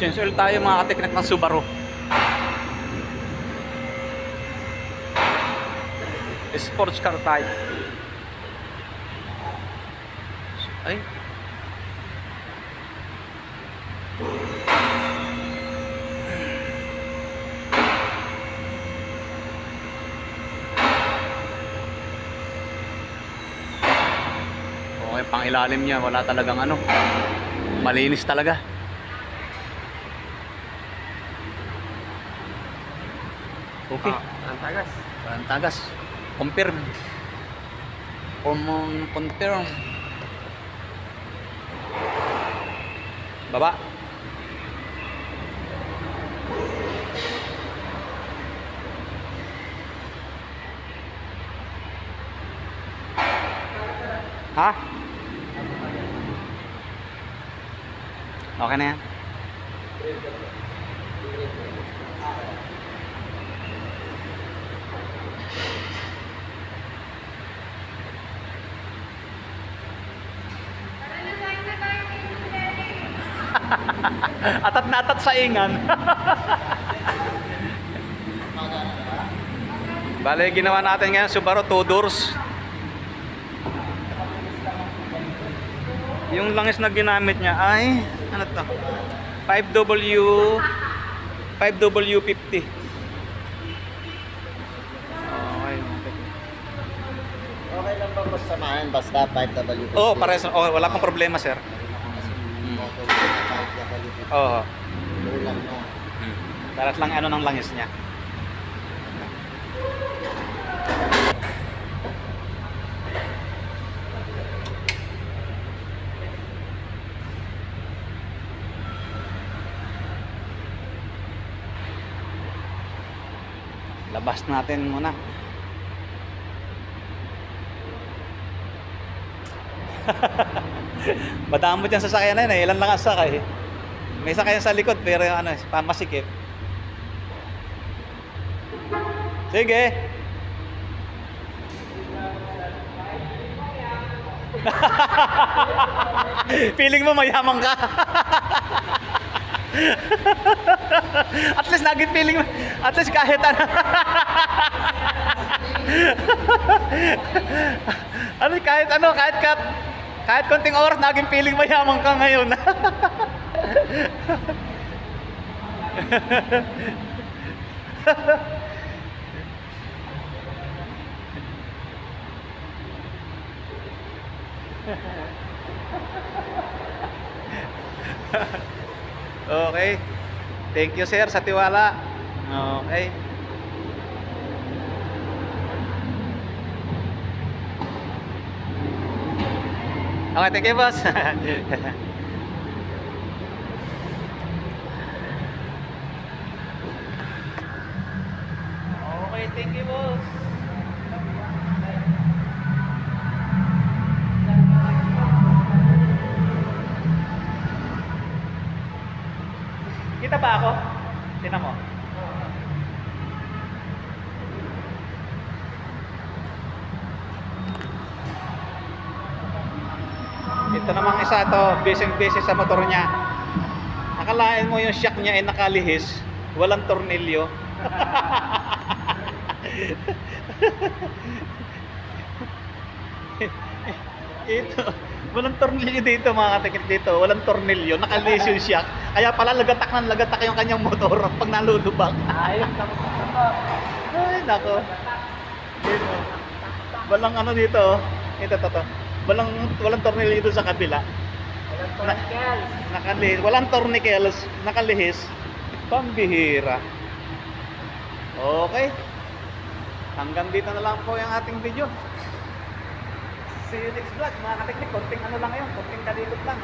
Change oil tayo mga kateknik ng Subaru. Sports car type. Ay. Okay, pang ilalim niya, wala talagang ano. Malinis talaga. Okay. Ang tagas. Ang tagas. Confirm. Confirm. Baba. Ha? Okay na yan. Atat na atat sa ingan. Bale, ginawa natin ngayon Subaru 2 doors. Yung langis na ginamit niya ay ano to? 5W50. Okay lang ba samahan basta 5W50? Oh, pares. Oh, wala pang problema, sir. Oo. Ulang na. Paras lang ano ng langis niya. Labas natin muna. Madami dyan sa sasakyan na yun eh. Ilan lang ang sakay. May sakayan sa likod pero yung ano, pamasikip. Sige. Feeling mo mayaman ka. At least naging feeling mo. At least kahit ano. Ano kahit ano, kahit konting oras naging feeling mayaman ka ngayon. Okay. Thank you sir sa tiwala. Okay. Okay, thank you boss. Okay, thank you boss. Kita ba ako? Tingnan mo. Ito namang isa to, busy sa motor niya. Akalain mo yung shock niya ay nakalihis, walang tornilyo. Ito, walang tornilyo dito mga katikit dito, walang tornilyo, nakalihis yung shock. Kaya pala lagatak yung kanyang motor pag nalulubak. Ayos na mo. Ay, nako. Dito. Walang ano dito, ito. Walang tornilyo dito sa kabila. Walang tornicles. Nakalihis, walang tornicles, nakalihis. Pambihira. Okay. Hanggang dito na lang po yung ating video. See you next vlog mga kateknik. Konting ano lang yun, konting kalibot lang.